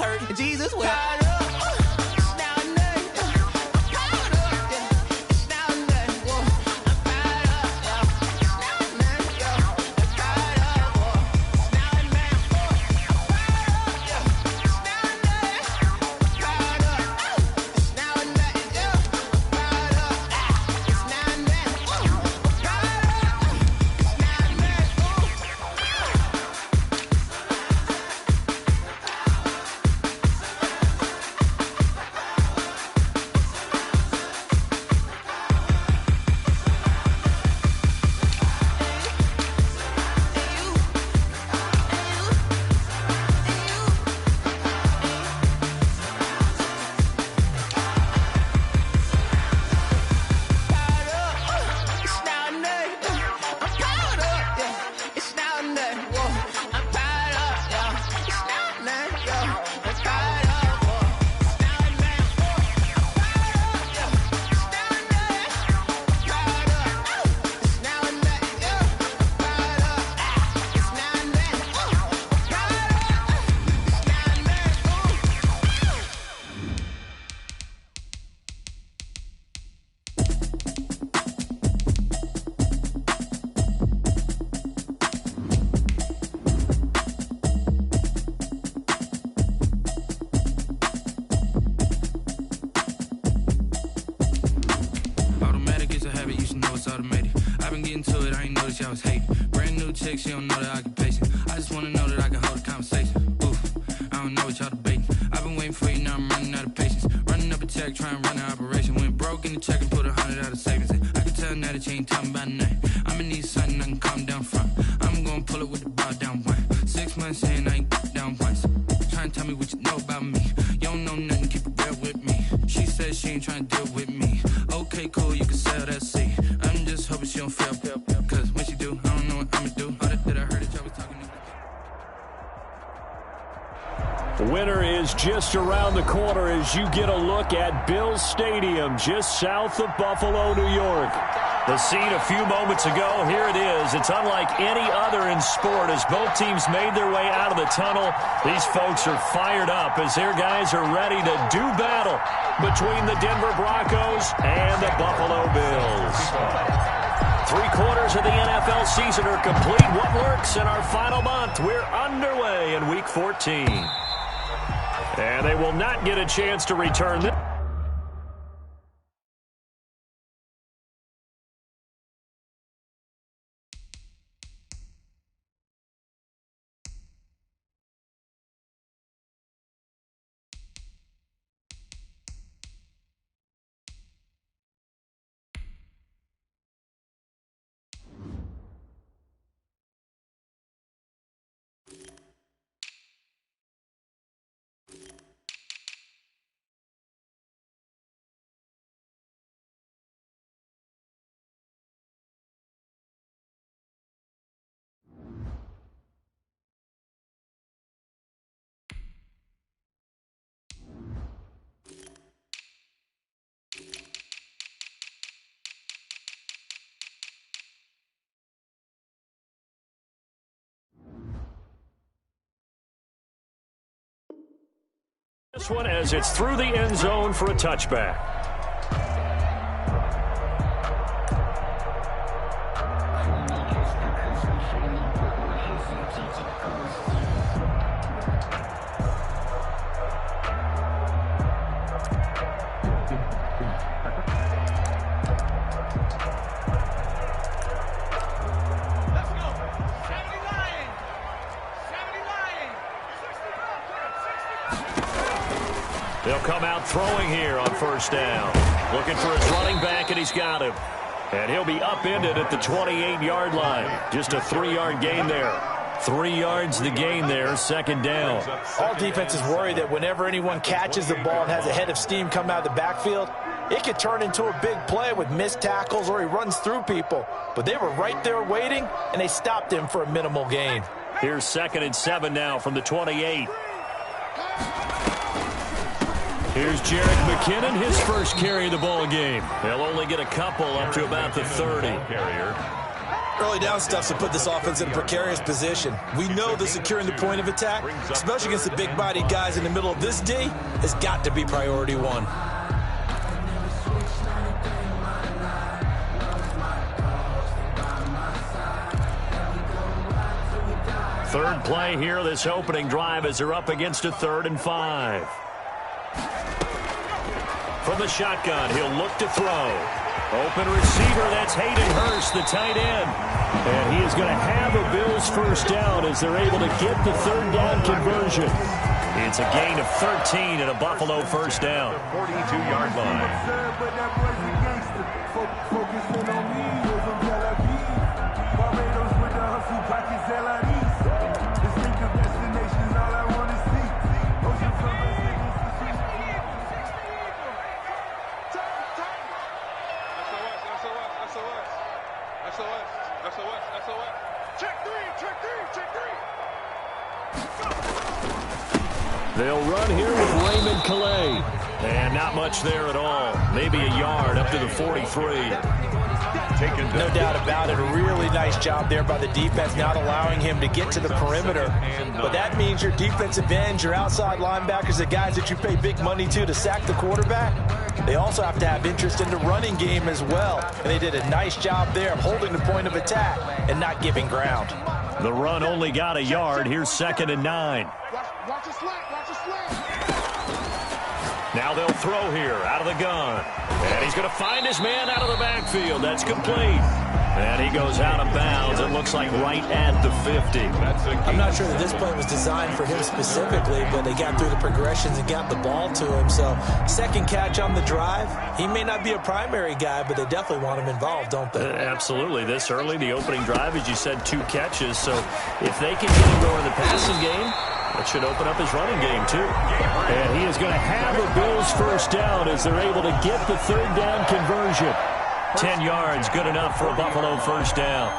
word. Jesus will. I was hating. Brand new chick, she don't know the occupation. I just wanna know that I can hold a conversation. Oof, I don't know what y'all debating. I've been waiting for you, now I'm running out of patience. Running up a check, trying to run an operation. Went broke in the check and put 100 out of savings in. I can tell now that you ain't talking about nothing. I'ma need something I can calm down from. I'm gonna pull it with the bar down one. 6 months in, I ain't down once. Trying to tell me what you know about me. You don't know nothing, keep it real with me. She says she ain't trying to deal with me. Okay, cool, you can sell that seat. I'm just hoping she don't fail. Cause when she do, I don't know what I'ma do. All that I heard that y'all was talking to. The winter is just around the corner as you get a look at Bills Stadium just south of Buffalo, New York. The scene a few moments ago, here it is. It's unlike any other in sport as both teams made their way out of the tunnel. These folks are fired up as their guys are ready to do battle between the Denver Broncos and the Buffalo Bills. 3/4 of the NFL season are complete. What works in our final month? We're underway in Week 14. And they will not get a chance to return this. This one as it's through the end zone for a touchback. They'll come out throwing here on first down. Looking for his running back, and he's got him. And he'll be upended at the 28-yard line. Just a 3-yard gain there. 3 yards the gain there, second down. All defenses worry that whenever anyone catches the ball and has a head of steam come out of the backfield, it could turn into a big play with missed tackles or he runs through people. But they were right there waiting, and they stopped him for a minimal gain. Here's 2nd and 7 now from the 28. Here's Jerick McKinnon, his first carry of the ball game. They'll only get a couple up to about the 30. Early down stuffs to put this offense in a precarious position. We know that securing the point of attack, especially against the big-bodied guys in the middle of this D, has got to be priority one. Third play here, this opening drive, as they're up against a 3rd and 5. From the shotgun, he'll look to throw. Open receiver, that's Hayden Hurst, the tight end. And he is going to have a Bills first down as they're able to get the 3rd down conversion. It's a gain of 13 and a Buffalo first down. 42-yard line. They'll run here with Raymond Calais. And not much there at all. Maybe a yard up to the 43. No doubt about it. A really nice job there by the defense, not allowing him to get to the perimeter. But that means your defensive ends, your outside linebackers, the guys that you pay big money to sack the quarterback, they also have to have interest in the running game as well. And they did a nice job there of holding the point of attack and not giving ground. The run only got a yard. Here's 2nd and 9. Watch the slant. Now they'll throw here out of the gun. And he's going to find his man out of the backfield. That's complete. And he goes out of bounds. It looks like right at the 50. I'm not sure that this play was designed for him specifically, but they got through the progressions and got the ball to him. So, second catch on the drive. He may not be a primary guy, but they definitely want him involved, don't they? Absolutely. This early, the opening drive, as you said, 2 catches. So, if they can get him going in the passing game, that should open up his running game, too. And he is going to have a Bills first down as they're able to get the 3rd down conversion. 10 yards, good enough for a Buffalo first down.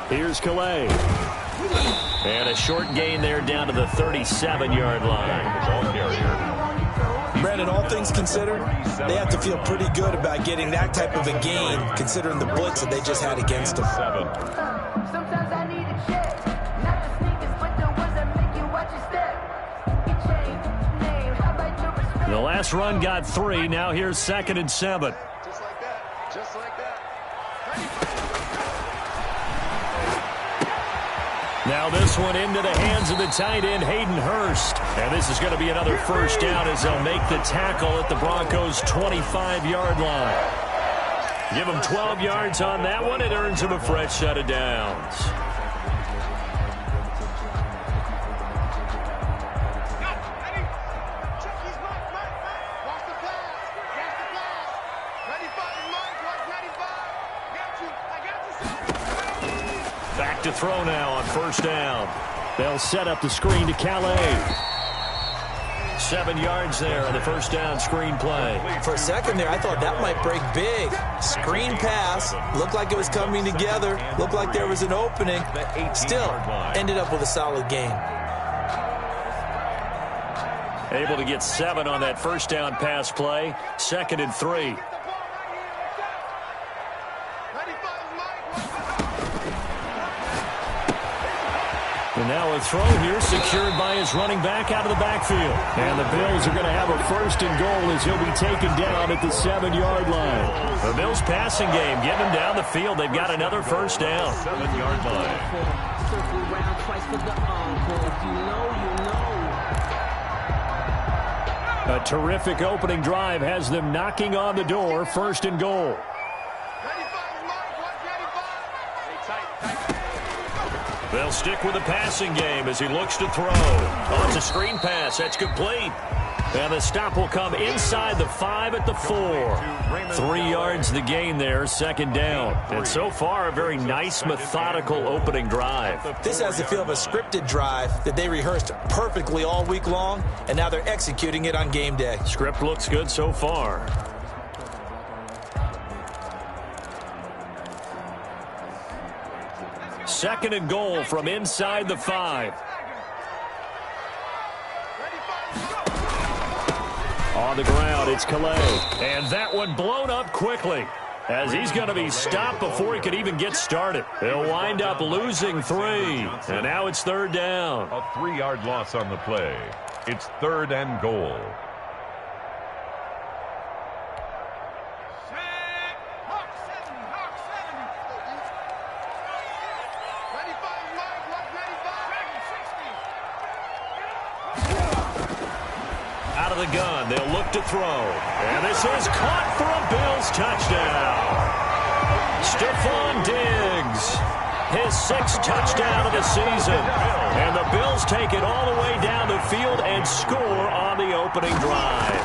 Here's Calais. And a short gain there down to the 37-yard line. Brandon, all things considered, they have to feel pretty good about getting that type of a gain, considering the blitz that they just had against them. Sometimes I need a check. Not the sneakers, but the ones that make you watch your step. The last run got 3. Now here's 2nd and 7. Just like that. Just like that. Now this one into the hands of the tight end, Hayden Hurst. And this is going to be another first down as they'll make the tackle at the Broncos' 25-yard line. Give them 12 yards on that one. It earns them a fresh set of downs. Back to throw now on first down. They'll set up the screen to Calais. 7 yards there on the first down screen play. For a second there, I thought that might break big. Screen pass. Looked like it was coming together. Looked like there was an opening. Still, ended up with a solid gain. Able to get 7 on that first down pass play. 2nd and 3. And now a throw here secured by his running back out of the backfield. And the Bills are going to have a 1st and goal as he'll be taken down at the 7-yard line. The Bills passing game getting him down the field. They've got another first down. 7-yard line. A terrific opening drive has them knocking on the door. 1st and goal. They'll stick with the passing game as he looks to throw. Oh, it's a screen pass. That's complete. And the stop will come inside the 5 at the 4. 3 yards the gain there, second down. And so far, a very nice, methodical opening drive. This has the feel of a scripted drive that they rehearsed perfectly all week long, and now they're executing it on game day. Script looks good so far. Second and goal from inside the 5. On the ground, it's Calais. And that one blown up quickly, as he's going to be stopped before he could even get started. He'll wind up losing 3. And now it's third down. A 3-yard loss on the play. It's third and goal. Out of the gun, they'll look to throw. And this is caught for a Bills touchdown. Stephon Diggs, his 6th touchdown of the season. And the Bills take it all the way down the field and score on the opening drive.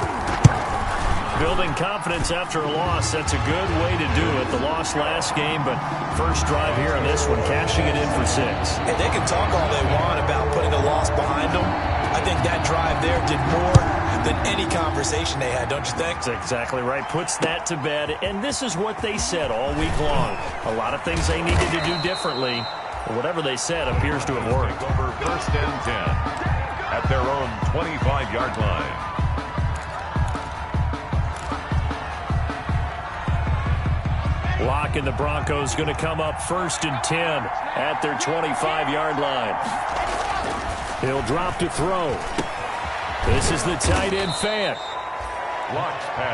Building confidence after a loss, that's a good way to do it. The loss last game, but first drive here on this one, cashing it in for 6. And they can talk all they want about putting a loss behind them. I think that drive there did more than any conversation they had, don't you think? That's exactly right. Puts that to bed. And this is what they said all week long. A lot of things they needed to do differently. Whatever they said appears to have worked. Over first and 10 at their own 25-yard line. Locke and the Broncos going to come up first and 10 at their 25-yard line. He'll drop to throw. This is the tight end Fant.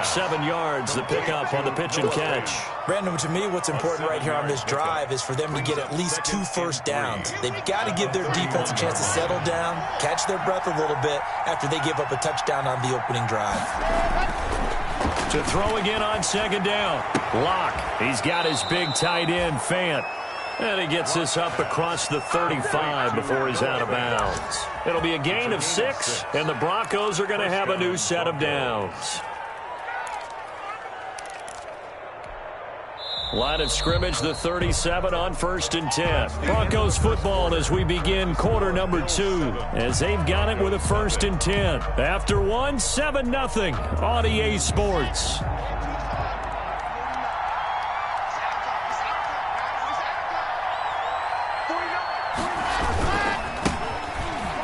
7 yards, the pickup on the pitch and catch. Brandon, to me, what's important right here on this drive is for them to get at least 2 first downs. They've got to give their defense a chance to settle down, catch their breath a little bit after they give up a touchdown on the opening drive. To throw again on second down. Locke, he's got his big tight end Fant. And he gets this up across the 35 before he's out of bounds. It'll be a gain of 6, and the Broncos are going to have a new set of downs. Line of scrimmage, the 37 on first and 10. Broncos football as we begin quarter number 2, as they've got it with a first and 10. After 1, 7-0 on EA Sports.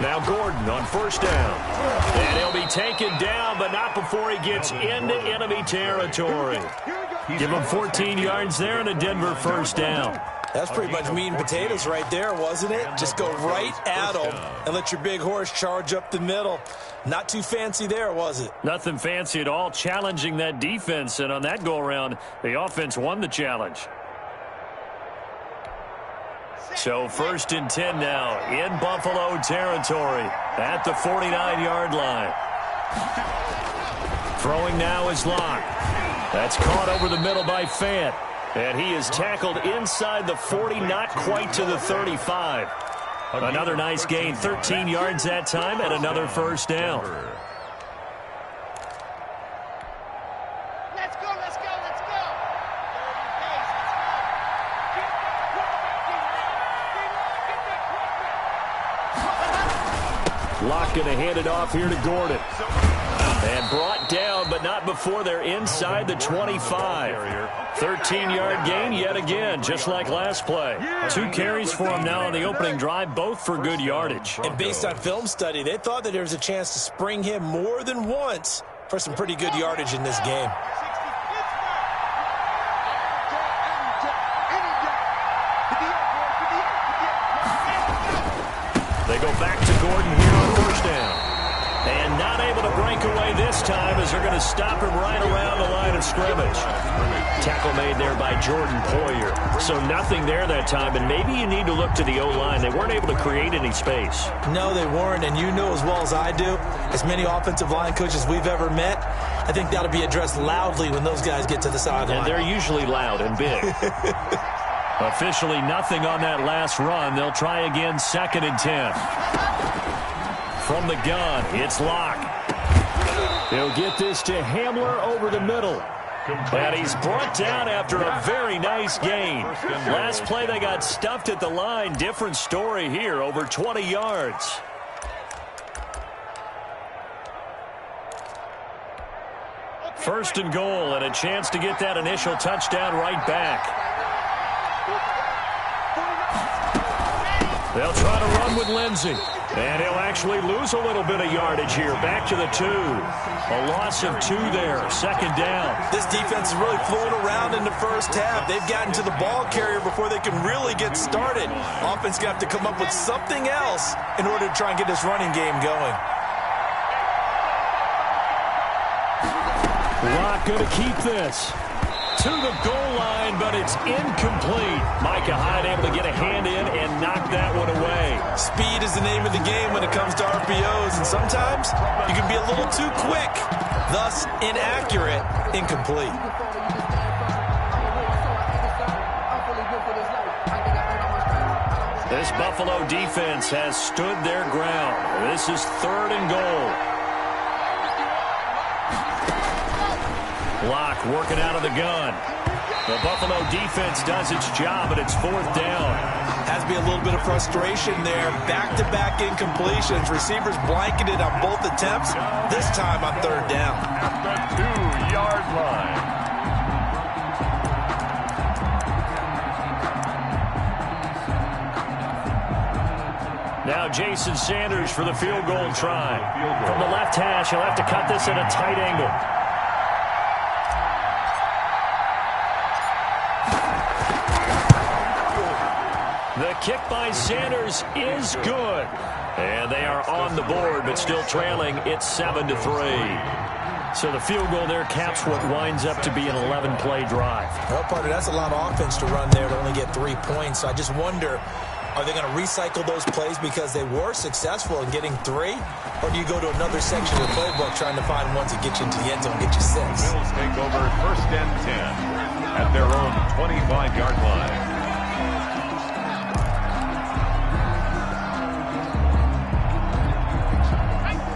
Now Gordon on first down. And he'll be taken down, but not before he gets into enemy territory. Give him 14 yards there and a Denver first down. That's pretty much meat and potatoes right there, wasn't it? Just go right at them and let your big horse charge up the middle. Not too fancy there, was it? Nothing fancy at all, challenging that defense. And on that go-around, the offense won the challenge. So first and 10 now in Buffalo territory at the 49-yard line. Throwing now is Locke. That's caught over the middle by Fant. And he is tackled inside the 40, not quite to the 35. Another nice gain, 13 yards that time, and another first down. Let's go, let's go, let's go. Locke going to hand it off here to Gordon. And brought down, but not before they're inside the 25. 13-yard gain yet again, just like last play. 2 carries for him now on the opening drive, both for good yardage. And based on film study, they thought that there was a chance to spring him more than once for some pretty good yardage in this game. They go back to Gordon here on first down. And not able to break away this time as they're going to stop him right around the line of scrimmage. Tackle made there by Jordan Poyer. So nothing there that time, and maybe you need to look to the O-line. They weren't able to create any space. No, they weren't, and you know as well as I do, as many offensive line coaches we've ever met, I think that'll be addressed loudly when those guys get to the sideline. And they're usually loud and big. Officially nothing on that last run. They'll try again, second and 10. From the gun, it's Locke. He'll get this to Hamler over the middle. And he's brought down after a very nice gain. Last play they got stuffed at the line. Different story here, over 20 yards. First and goal, and a chance to get that initial touchdown right back. They'll try to run with Lindsey. And he'll actually lose a little bit of yardage here. Back to the 2. A loss of 2 there. Second down. This defense is really flowing around in the first half. They've gotten to the ball carrier before they can really get started. Offense got to come up with something else in order to try and get this running game going. Locke going to keep this to the goal line, but it's incomplete. Micah Hyde able to get a hand in and knock that one away. Speed is the name of the game when it comes to RPOs, and sometimes you can be a little too quick, thus inaccurate, incomplete. This Buffalo defense has stood their ground. This is 3rd and goal. Locke working out of the gun. The Buffalo defense does its job, and it's 4th down. Has to be a little bit of frustration there. Back-to-back incompletions. Receivers blanketed on both attempts, this time on 3rd down. At the 2-yard line. Now Jason Sanders for the field goal try. From the left hash, he'll have to cut this at a tight angle. The kick by Sanders is good. And they are on the board, but still trailing. It's 7-3. So the field goal there caps what winds up to be an 11-play drive. Well, partner, that's a lot of offense to run there to only get 3 points. So I just wonder, are they going to recycle those plays because they were successful in getting 3? Or do you go to another section of the playbook trying to find ones that get you into the end zone and get you 6? Bills take over 1st and 10 at their own 25-yard line.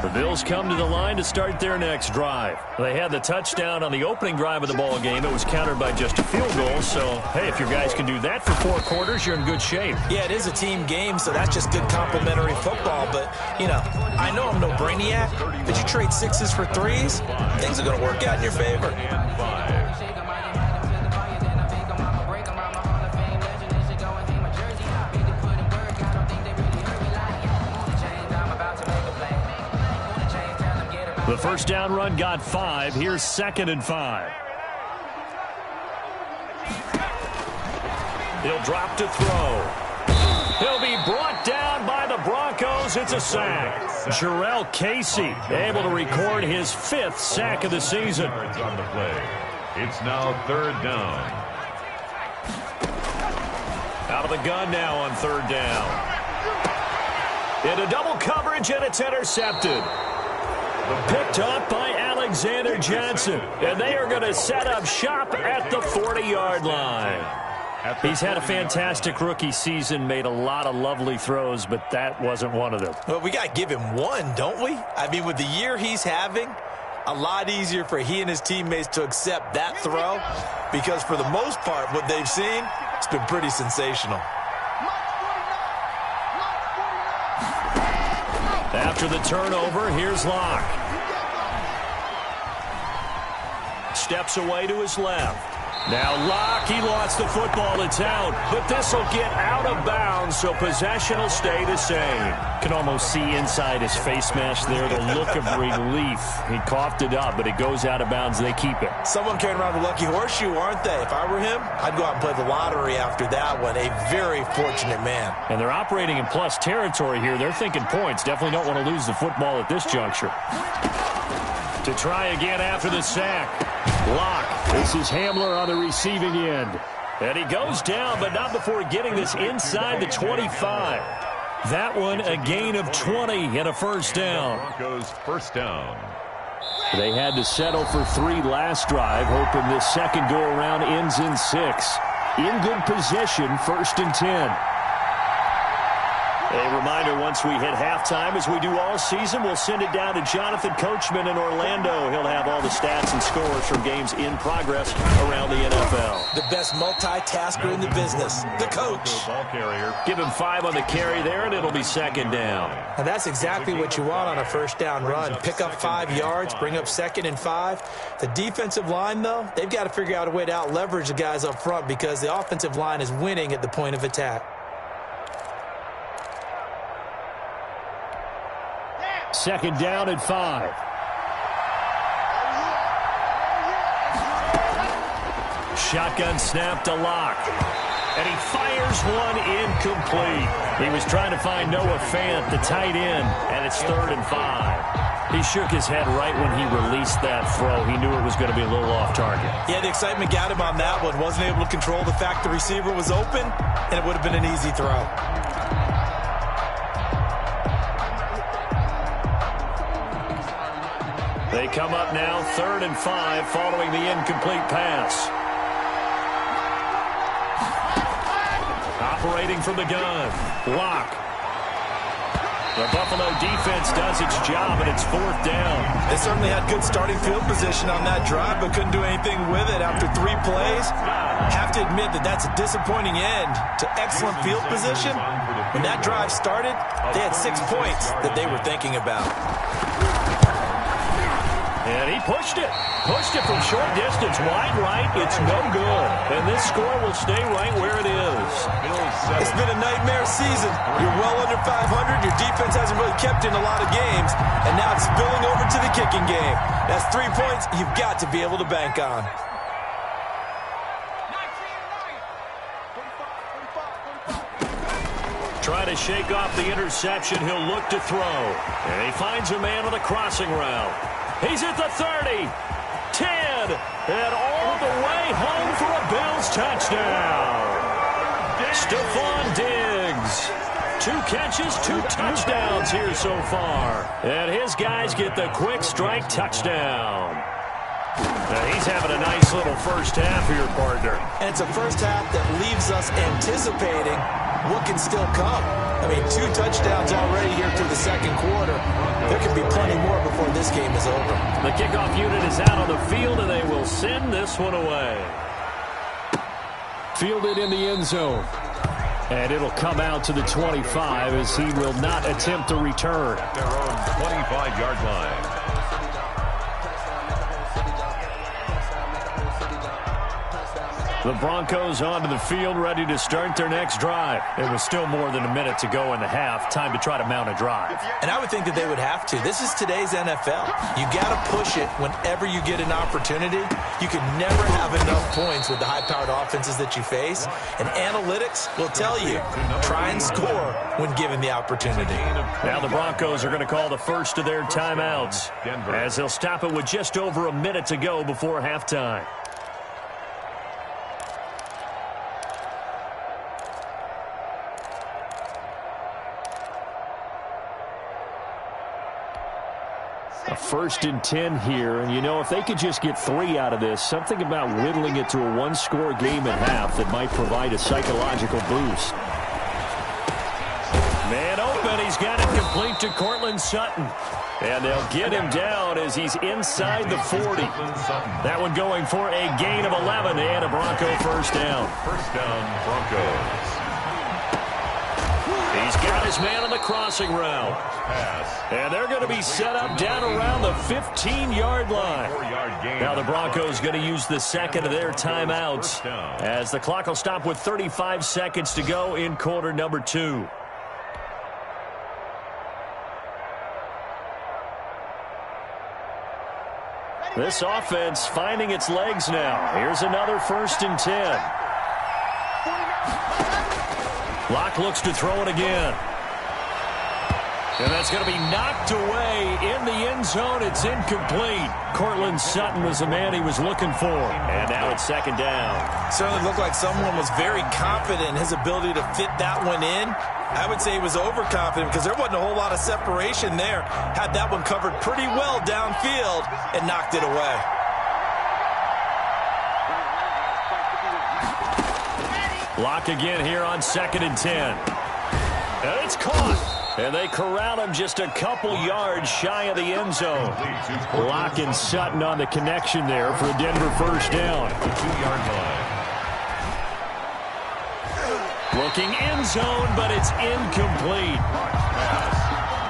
The Bills come to the line to start their next drive. They had the touchdown on the opening drive of the ball game. It was countered by just a field goal. So, hey, if your guys can do that for 4 quarters, you're in good shape. Yeah, it is a team game, so that's just good complimentary football. But, you know, I know I'm no brainiac, but you trade 6s for 3s, things are going to work out in your favor. The first down run got 5. Here's 2nd and 5. He'll drop to throw. He'll be brought down by the Broncos. It's a sack. Jarrell Casey able to record his 5th sack of the season. On the play. It's now 3rd down. Out of the gun now on 3rd down. Into double coverage, and it's intercepted. Picked up by Alexander Johnson. And they are going to set up shop at the 40-yard line. He's had a fantastic rookie season, made a lot of lovely throws, but that wasn't one of them. Well, we got to give him one, don't we? I mean, with the year he's having, a lot easier for he and his teammates to accept that throw, because for the most part, what they've seen, it's been pretty sensational. After the turnover, here's Locke. Steps away to his left. Now Locke, he lost the football, it's out. But this will get out of bounds, so possession will stay the same. Can almost see inside his face mask there, the look of relief. He coughed it up, but it goes out of bounds. They keep it. Someone carrying around a lucky horseshoe, aren't they? If I were him, I'd go out and play the lottery after that one. A very fortunate man. And they're operating in plus territory here. They're thinking points. Definitely don't want to lose the football at this juncture. To try again after the sack. Locke. This is Hamler on the receiving end. And he goes down, but not before getting this inside the 25. That one a gain of 20 and a first down. Broncos first down. They had to settle for 3 last drive, hoping this second go-around ends in 6. In good position, 1st and 10. A reminder, once we hit halftime, as we do all season, we'll send it down to Jonathan Coachman in Orlando. He'll have all the stats and scores from games in progress around the NFL. The best multitasker in the business, the coach. Ball carrier. Give him 5 on the carry there, and it'll be second down. And that's exactly what you want on a first down run. Pick up 5 yards, bring up 2nd and 5. The defensive line, though, they've got to figure out a way to out-leverage the guys up front because the offensive line is winning at the point of attack. Second down and 5. Shotgun snap to Locke. And he fires one incomplete. He was trying to find Noah Fant, the tight end, and it's 3rd and 5. He shook his head right when he released that throw. He knew it was going to be a little off target. Yeah, the excitement got him on that one. Wasn't able to control the fact the receiver was open, and it would have been an easy throw. They come up now, 3rd and 5, following the incomplete pass. Operating from the gun, Locke. The Buffalo defense does its job, and it's 4th down. They certainly had good starting field position on that drive, but couldn't do anything with it after 3 plays. Have to admit that that's a disappointing end to excellent field position. When that drive started, they had 6 points that they were thinking about. And he pushed it from short distance, wide right. It's no good. And this score will stay right where it is. It's been a nightmare season. You're well under 500. Your defense hasn't really kept in a lot of games. And now it's spilling over to the kicking game. That's 3 points you've got to be able to bank on. Trying to shake off the interception. He'll look to throw. And he finds a man on the crossing route. He's at the 30, 10, and all the way home for a Bills touchdown. Stephon Diggs. 2 catches, 2 touchdowns here so far. And his guys get the quick strike touchdown. Now he's having a nice little first half here, partner. And it's a first half that leaves us anticipating what can still come. I mean, 2 touchdowns already here through the 2nd quarter. There could be plenty more before this game is over. The kickoff unit is out on the field, and they will send this one away. Fielded in the end zone. And it'll come out to the 25 as he will not attempt to return. At their own 25-yard line. The Broncos onto the field, ready to start their next drive. It was still more than a minute to go in the half. Time to try to mount a drive. And I would think that they would have to. This is today's NFL. You got to push it whenever you get an opportunity. You can never have enough points with the high-powered offenses that you face. And analytics will tell you, try and score when given the opportunity. Now the Broncos are going to call the first of their timeouts as they'll stop it with just over a minute to go before halftime. A 1st and 10 here, and you know, if they could just get 3 out of this, something about whittling it to a 1-score game at half that might provide a psychological boost. Man open, he's got it complete to Cortland Sutton. And they'll get him down as he's inside the 40. That one going for a gain of 11 and a Bronco first down. First down, Broncos. He's got his man on the crossing route. And they're going to be set up down around the 15-yard line. Now the Broncos going to use the 2nd of their timeouts as the clock will stop with 35 seconds to go in quarter number 2. This offense finding its legs now. Here's another 1st and 10. Locke looks to throw it again. And that's going to be knocked away in the end zone. It's incomplete. Cortland Sutton was the man he was looking for. And now it's 2nd down. Certainly looked like someone was very confident in his ability to fit that one in. I would say he was overconfident because there wasn't a whole lot of separation there. Had that one covered pretty well downfield and knocked it away. Locke again here on 2nd and 10. And it's caught. And they corral him just a couple yards shy of the end zone. Locke and Sutton on the connection there for a Denver first down. 2-yard line. Looking end zone, but it's incomplete. Pass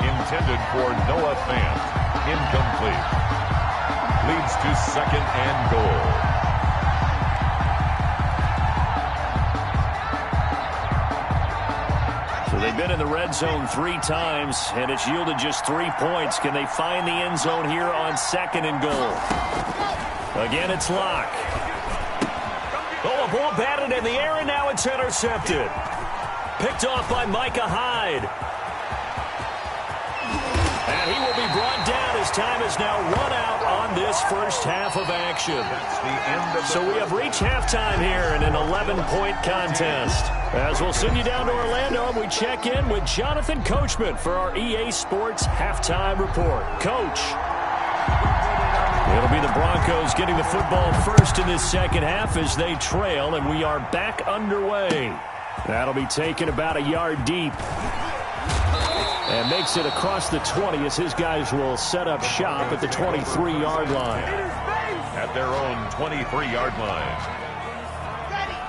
intended for Noah Fant. Incomplete. Leads to 2nd and goal. So they've been in the red zone 3 times, and it's yielded just 3 points. Can they find the end zone here on 2nd and goal? Again, it's Locke. Oh, a ball batted in the air, and now it's intercepted. Picked off by Micah Hyde. And he will be brought down as time is now run out on this first half of action. So we have reached halftime here in an 11-point contest. As we'll send you down to Orlando, and we check in with Jonathan Coachman for our EA Sports Halftime Report. Coach. It'll be the Broncos getting the football first in this second half as they trail, and we are back underway. That'll be taken about a yard deep. And makes it across the 20 as his guys will set up shop at the 23-yard line. At their own 23-yard line.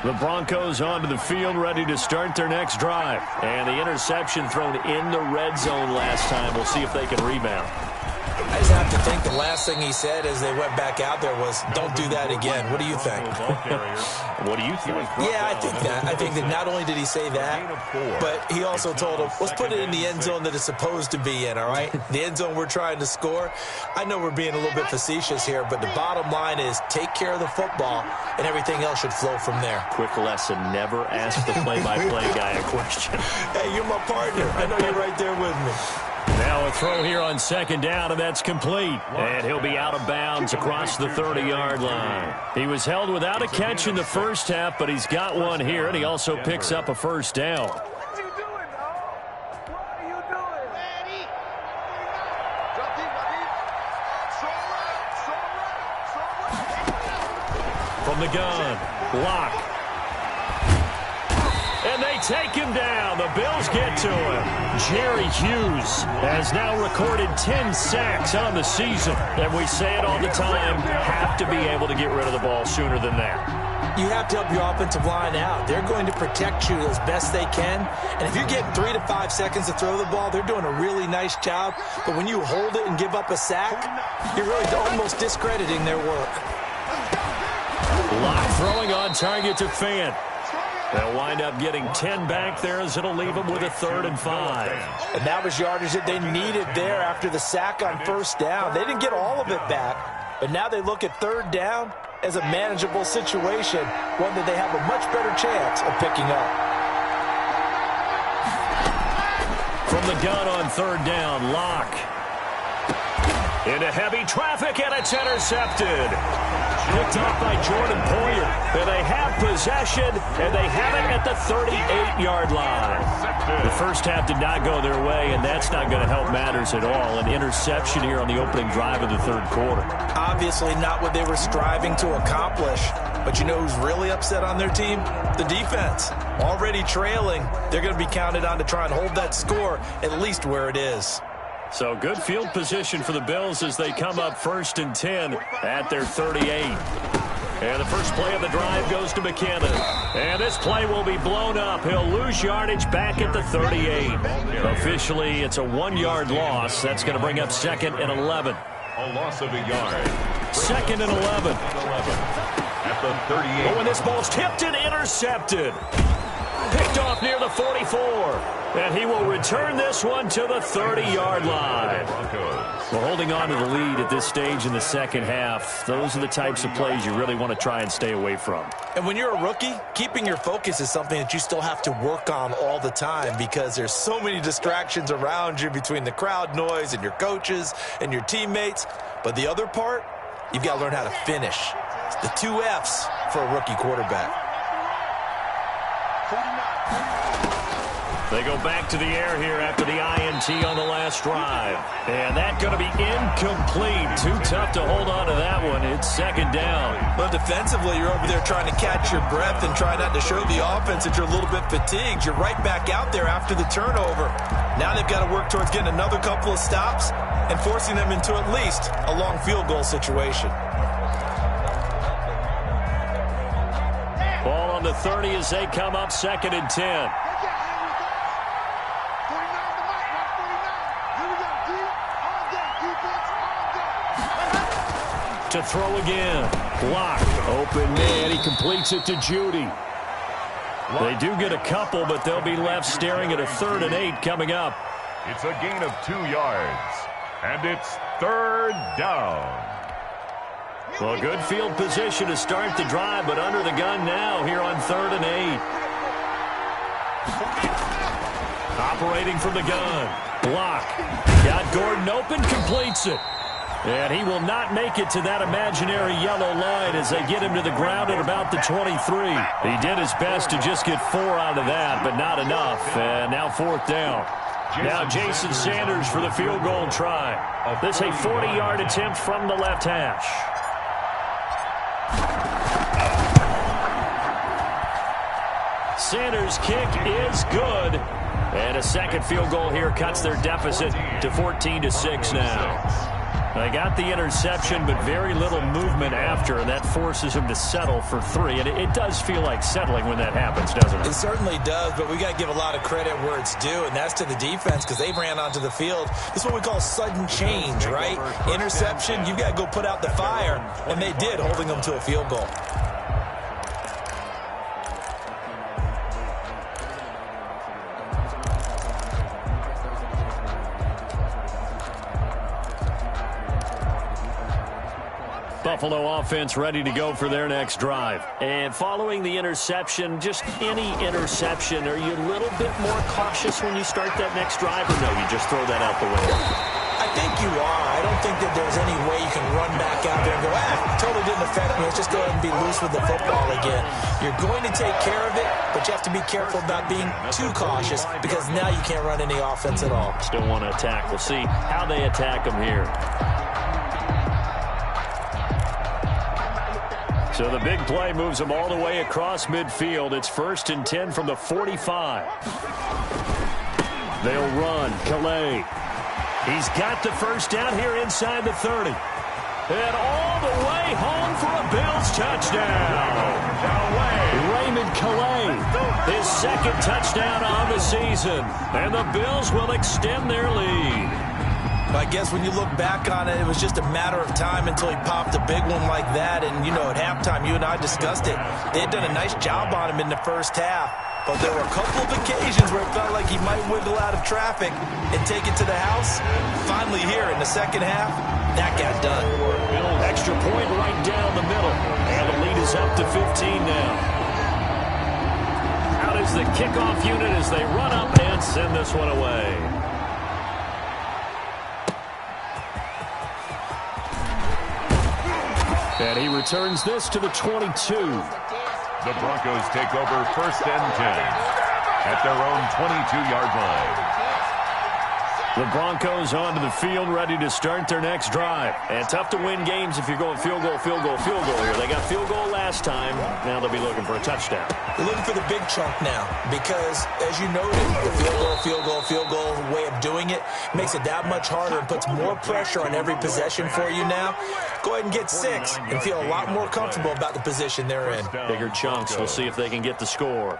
The Broncos onto the field ready to start their next drive. And the interception thrown in the red zone last time. We'll see if they can rebound. I just have to think the last thing he said as they went back out there was, don't do that again. What do you think? What do you think? Yeah, I think that. I think that not only did he say that, but he also told him, let's put it in the end zone that it's supposed to be in, all right? The end zone we're trying to score. I know we're being a little bit facetious here, but the bottom line is take care of the football, and everything else should flow from there. Quick lesson, never ask the play-by-play guy a question. Hey, you're my partner. I know you're right there with me. Now a throw here on 2nd down, and that's complete. And he'll be out of bounds across the 30-yard line. He was held without a catch in the first half, but he's got one here, and he also picks up a first down. What are you doing, dog? What are you doing? Ready? Drop deep, drop deep. Throw right. From the gun, Locke. And they take him down. The Bills get to him. Jerry Hughes has now recorded 10 sacks on the season. And we say it all the time, have to be able to get rid of the ball sooner than that. You have to help your offensive line out. They're going to protect you as best they can. And if you're getting 3 to 5 seconds to throw the ball, they're doing a really nice job. But when you hold it and give up a sack, you're really almost discrediting their work. Locke throwing on target to Fant. They'll wind up getting 10 back there as it'll leave them with a 3rd and 5. And that was yardage that they needed there after the sack on first down. They didn't get all of it back, but now they look at 3rd down as a manageable situation, one that they have a much better chance of picking up. From the gun on 3rd down, Locke. Into heavy traffic, and it's intercepted. Picked off by Jordan Poyer. And they have possession, and they have it at the 38-yard line. The first half did not go their way, and that's not going to help matters at all. An interception here on the opening drive of the 3rd quarter. Obviously not what they were striving to accomplish. But you know who's really upset on their team? The defense. Already trailing, they're going to be counted on to try and hold that score at least where it is. So good field position for the Bills as they come up 1st and 10 at their 38. And the first play of the drive goes to McKinnon. And this play will be blown up. He'll lose yardage back at the 38. Officially, it's a 1-yard loss. That's going to bring up 2nd and 11. A loss of a yard. 2nd and 11. At the 38. Oh, and this ball's tipped and intercepted. Picked off near the 44. And he will return this one to the 30-yard line. We're holding on to the lead at this stage in the second half. Those are the types of plays you really want to try and stay away from. And when you're a rookie, keeping your focus is something that you still have to work on all the time because there's so many distractions around you between the crowd noise and your coaches and your teammates. But the other part, you've got to learn how to finish. It's the 2 F's for a rookie quarterback. They go back to the air here after the INT on the last drive. And that's going to be incomplete. Too tough to hold on to that one. It's second down. Well, defensively, you're over there trying to catch your breath and try not to show the offense that you're a little bit fatigued. You're right back out there after the turnover. Now they've got to work towards getting another couple of stops and forcing them into at least a long field goal situation. Ball on the 30 as they come up second and 10. To throw again. Block. Open man. He completes it to Judy. They do get a couple, but they'll be left staring at a 3rd and 8 coming up. It's a gain of 2 yards. And it's 3rd down. Well, good field position to start the drive, but under the gun now here on 3rd and 8. Operating from the gun. Block. Got Gordon open, completes it. And he will not make it to that imaginary yellow line as they get him to the ground at about the 23. He did his best to just get 4 out of that, but not enough. And now 4th down. Now Jason Sanders for the field goal try. This a 40-yard attempt from the left hash. Sanders' kick is good. And a second field goal here cuts their deficit to 14-6 now. They got the interception, but very little movement after, and that forces him to settle for 3. And it does feel like settling when that happens, doesn't it? It certainly does, but we got to give a lot of credit where it's due, and that's to the defense because they ran onto the field. This is what we call sudden change, right? Interception, you got to go put out the fire, and they did, holding them to a field goal. Buffalo offense ready to go for their next drive. And following the interception, just any interception, are you a little bit more cautious when you start that next drive, or no, you just throw that out the window? I think you are. I don't think that there's any way you can run back out there and go, totally didn't affect me. Let's just go ahead and be loose with the football again. You're going to take care of it, but you have to be careful about being too cautious because now you can't run any offense at all. Still want to attack. We'll see how they attack them here. So the big play moves them all the way across midfield. It's 1st and 10 from the 45. They'll run. Calais. He's got the first down here inside the 30. And all the way home for a Bills touchdown. Raymond Calais, his 2nd touchdown on the season. And the Bills will extend their lead. I guess when you look back on it, it was just a matter of time until he popped a big one like that. And, you know, at halftime, you and I discussed it. They had done a nice job on him in the first half. But there were a couple of occasions where it felt like he might wiggle out of traffic and take it to the house. Finally here in the second half, that got done. Extra point right down the middle. And the lead is up to 15 now. Out is the kickoff unit as they run up and send this one away. And he returns this to the 22. The Broncos take over 1st and 10 at their own 22-yard line. The Broncos onto the field, ready to start their next drive. And tough to win games if you're going field goal, field goal, field goal here. They got field goal last time. Now they'll be looking for a touchdown. They're looking for the big chunk now because, as you noted, the field goal, field goal, field goal way of doing it makes it that much harder and puts more pressure on every possession for you now. Go ahead and get 6 and feel a lot more comfortable about the position they're in. Bigger chunks. We'll see if they can get the score.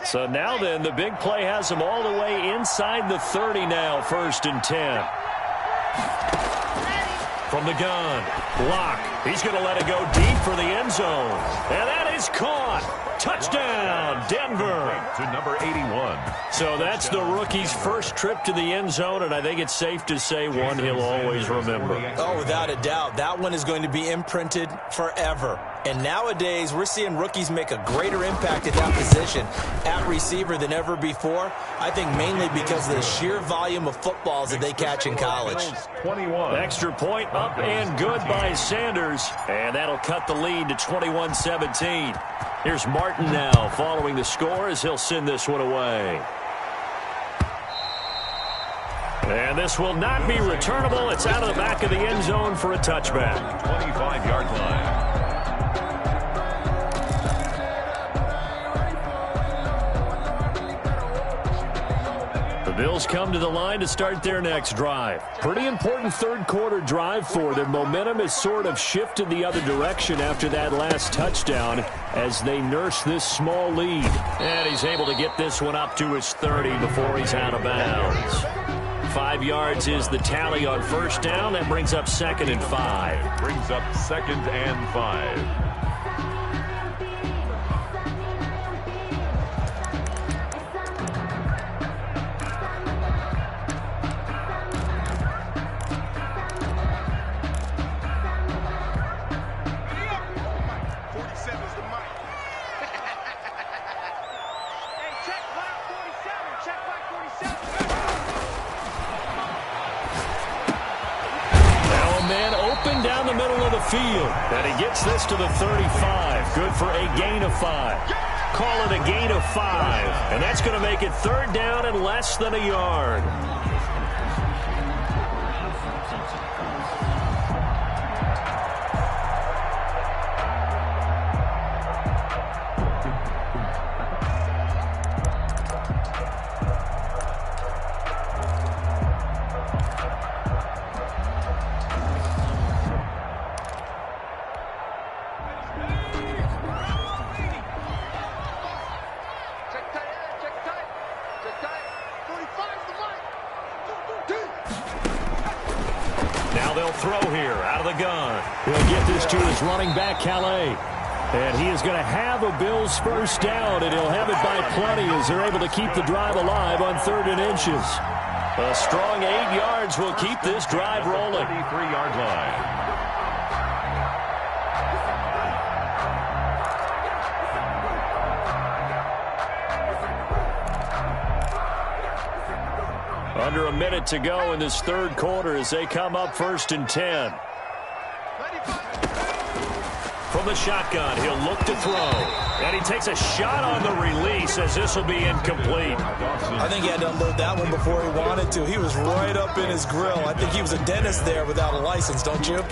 So now then, the big play has them all the way inside the 30 now, 1st and 10. From the gun, block. He's going to let it go deep for the end zone. And that is caught. Touchdown, Denver. To number 81. So that's the rookie's first trip to the end zone, and I think it's safe to say one he'll always remember. Oh, without a doubt. That one is going to be imprinted forever. And nowadays, we're seeing rookies make a greater impact at that position at receiver than ever before. I think mainly because of the sheer volume of footballs that they catch in college. 21. Extra point up and good by Sanders. And that'll cut the lead to 21-17. Here's Martin now following the score as he'll send this one away. And this will not be returnable. It's out of the back of the end zone for a touchback. 25-yard line. The Bills come to the line to start their next drive. Pretty important third quarter drive for them. Momentum has sort of shifted the other direction after that last touchdown as they nurse this small lead. And he's able to get this one up to his 30 before he's out of bounds. 5 yards is the tally on first down. That brings up 2nd and 5. Brings up 2nd and 5. And he gets this to the 35. Good for a gain of 5. Call it a gain of 5. And that's going to make it 3rd down and less than a yard. Running back Calais. And he is going to have a Bills first down, and he'll have it by plenty as they're able to keep the drive alive on 3rd and inches. A strong 8 yards will keep this drive rolling. 33-yard line. Under a minute to go in this third quarter as they come up 1st and 10. From the shotgun, he'll look to throw. And he takes a shot on the release as this will be incomplete. I think he had to unload that one before he wanted to. He was right up in his grill. I think he was a dentist there without a license, don't you?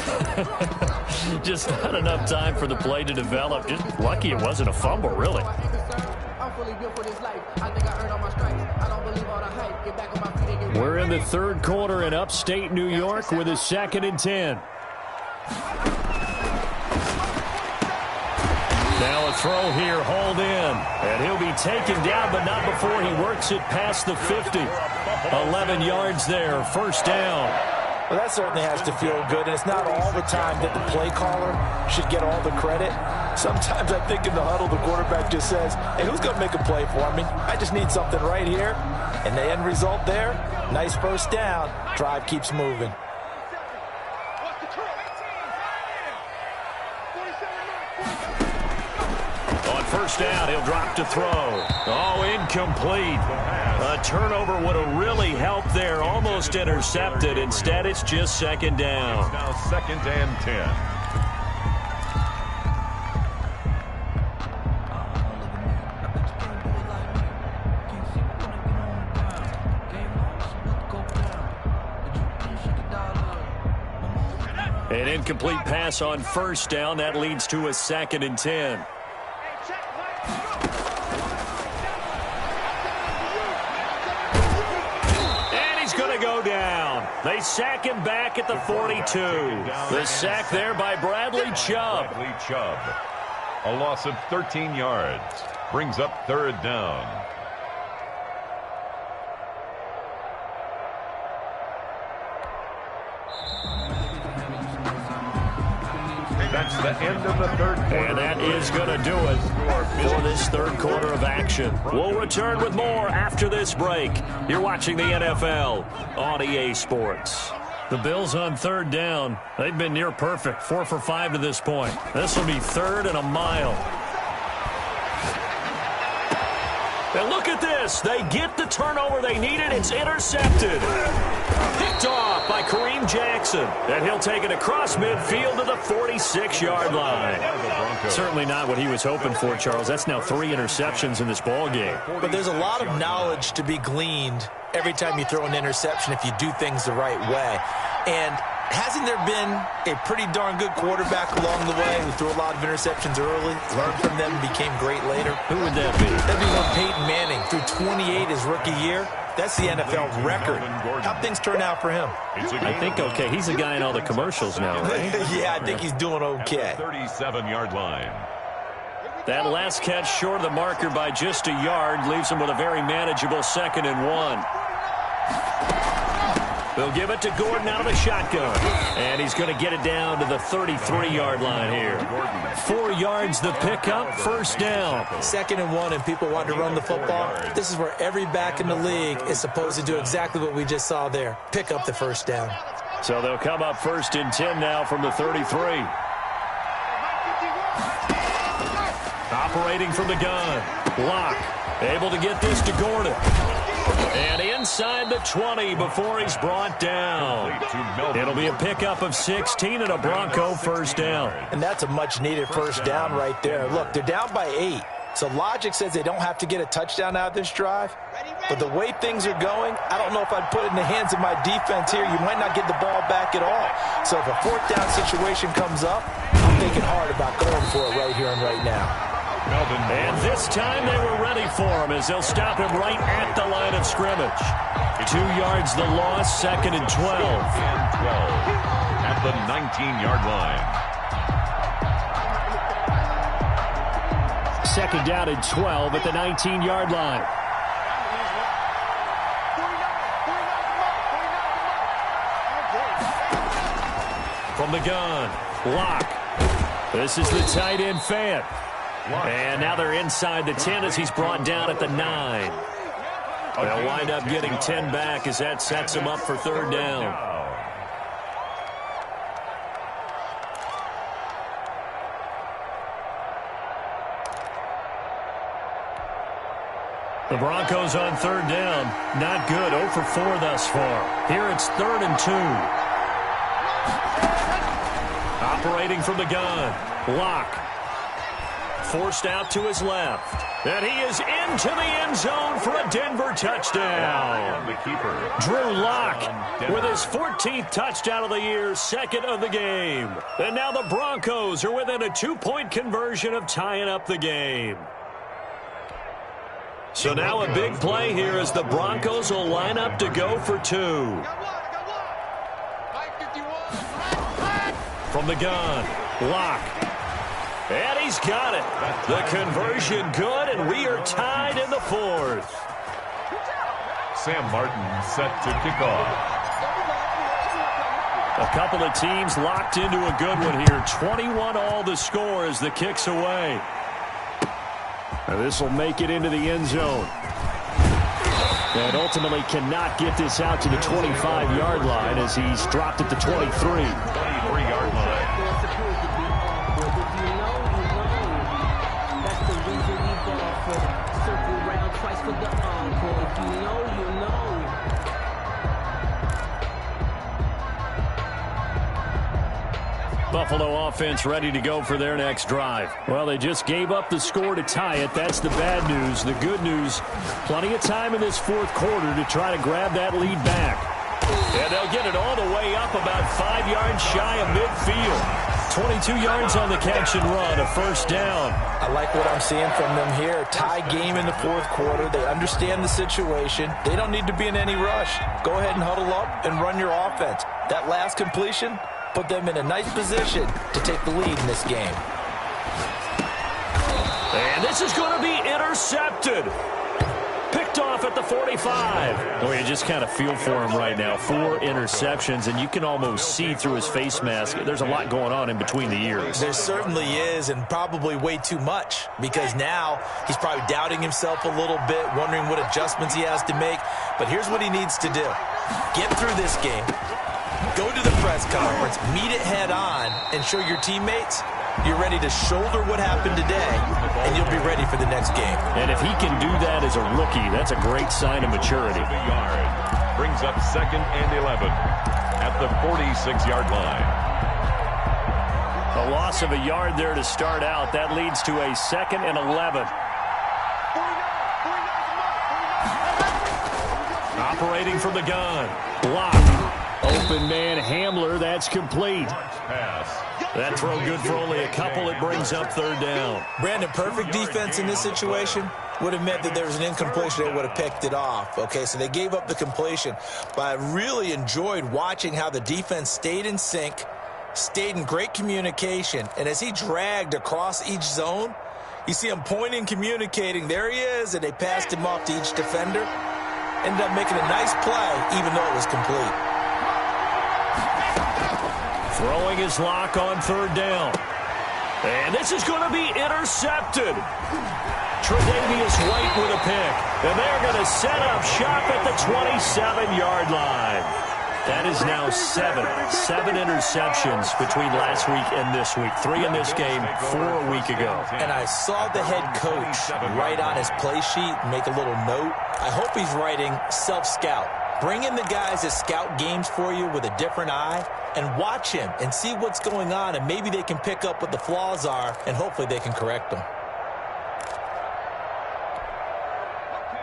Just not enough time for the play to develop. Just lucky it wasn't a fumble, really. We're in the third quarter in upstate New York with a 2nd and 10. Now a throw here, hauled in. And he'll be taken down, but not before he works it past the 50. 11 yards there, 1st down. Well, that certainly has to feel good, and it's not all the time that the play caller should get all the credit. Sometimes I think in the huddle, the quarterback just says, hey, who's going to make a play for me? I just need something right here. And the end result there, nice first down. Drive keeps moving. First down, he'll drop to throw. Oh, incomplete. A turnover would have really helped there. Almost intercepted. Instead, it's just 2nd down. It's now 2nd and 10. An incomplete pass on first down. That leads to a 2nd and 10. They sack him back at the 42. The sack there by Bradley Chubb. A loss of 13 yards. Brings up 3rd down. Hey, That's the end of the third quarter. And that is going to do it for this third quarter of action. We'll return with more after this break. You're watching the NFL on EA Sports. The Bills on third down. They've been near perfect, 4 for 5 to this point. This will be 3rd and a mile. And look at this. They get the turnover they needed. It's intercepted. Picked off by Kareem Jackson. And he'll take it across midfield to the 46-yard line. Certainly not what he was hoping for, Charles. That's now 3 interceptions in this ball game. But there's a lot of knowledge to be gleaned every time you throw an interception if you do things the right way. And hasn't there been a pretty darn good quarterback along the way who threw a lot of interceptions early, learned from them, and became great later? Who would that be? That'd be one Peyton Manning. Threw 28 his rookie year. That's the NFL record. How'd things turn out for him? I think okay. He's a guy in all the commercials now, right? Yeah, I think he's doing okay. 37-yard line. That last catch short of the marker by just a yard leaves him with a very manageable 2nd and 1. They'll give it to Gordon out of the shotgun. And he's going to get it down to the 33-yard line here. 4 yards the pickup, 1st down. 2nd and 1, and people want to run the football. This is where every back in the league is supposed to do exactly what we just saw there. Pick up the 1st down. So they'll come up 1st and 10 now from the 33. Operating from the gun. Locke able to get this to Gordon. And inside the 20 before he's brought down. It'll be a pickup of 16 and a Bronco 1st down. And that's a much-needed 1st down right there. Look, they're down by 8. So logic says they don't have to get a touchdown out of this drive. But the way things are going, I don't know if I'd put it in the hands of my defense here. You might not get the ball back at all. So if a 4th down situation comes up, I'm thinking hard about going for it right here and right now. And this time they were ready for him as they'll stop him right at the line of scrimmage. 2 yards the loss, 2nd and 12. At the 19-yard line. 2nd down and 12 at the 19-yard line. From the gun, Locke. This is the tight end Fant. And now they're inside the 10 as he's brought down at the 9. They'll wind up getting 10 back as that sets him up for 3rd down. The Broncos on 3rd down. Not good. 0 for 4 thus far. Here it's 3rd and 2. Operating from the gun. Locke. Forced out to his left. And he is into the end zone for a Denver touchdown. The keeper, Drew Locke with his 14th touchdown of the year, 2nd of the game. And now the Broncos are within a 2-point conversion of tying up the game. So now a big play here as the Broncos will line up to go for 2. From the gun, Locke. And he's got it. The conversion good, and we are tied in the 4th. Sam Martin set to kick off. A couple of teams locked into a good one here. 21 all the score as the kick's away. And this will make it into the end zone. And ultimately cannot get this out to the 25-yard line as he's dropped at the 23. 23-yard line. Buffalo offense ready to go for their next drive. Well, they just gave up the score to tie it. That's the bad news. The good news, plenty of time in this 4th quarter to try to grab that lead back. And they'll get it all the way up about 5 yards shy of midfield. 22 yards on the catch and run, a 1st down. I like what I'm seeing from them here. Tie game in the 4th quarter. They understand the situation. They don't need to be in any rush. Go ahead and huddle up and run your offense. That last completion put them in a nice position to take the lead in this game. And this is going to be intercepted. Picked off at at the 45. Well, you just kind of feel for him right now. 4 interceptions, and you can almost see through his face mask. There's a lot going on in between the ears. There certainly is, and probably way too much, because now he's probably doubting himself a little bit, wondering what adjustments he has to make. But here's what he needs to do. Get through this game, go to the press conference, meet it head on, and show your teammates you're ready to shoulder what happened today, and you'll be ready for the next game. And if he can do that as a rookie, that's a great sign of maturity. Brings up 2nd and 11 at the 46-yard line. A loss of a yard there to start out. That leads to a 2nd and 11. Operating from the gun. Blocked. Open man Hamler. That's complete. That throw good for only a couple. It brings up 3rd down. Brandon, perfect defense in this situation would have meant that there was an incompletion. They would have picked it off. Okay, so they gave up the completion. But I really enjoyed watching how the defense stayed in sync, stayed in great communication. And as he dragged across each zone, you see him pointing, communicating. There he is, and they passed him off to each defender. Ended up making a nice play, even though it was complete. Throwing his lock on 3rd down. And this is going to be intercepted. Tre'Davious White with a pick. And they're going to set up shop at the 27-yard line. That is now 7 interceptions between last week and this week. 3 in this game, 4 a week ago. And I saw the head coach write on his play sheet, make a little note. I hope he's writing self-scout. Bring in the guys that scout games for you with a different eye and watch him and see what's going on, and maybe they can pick up what the flaws are, and hopefully they can correct them.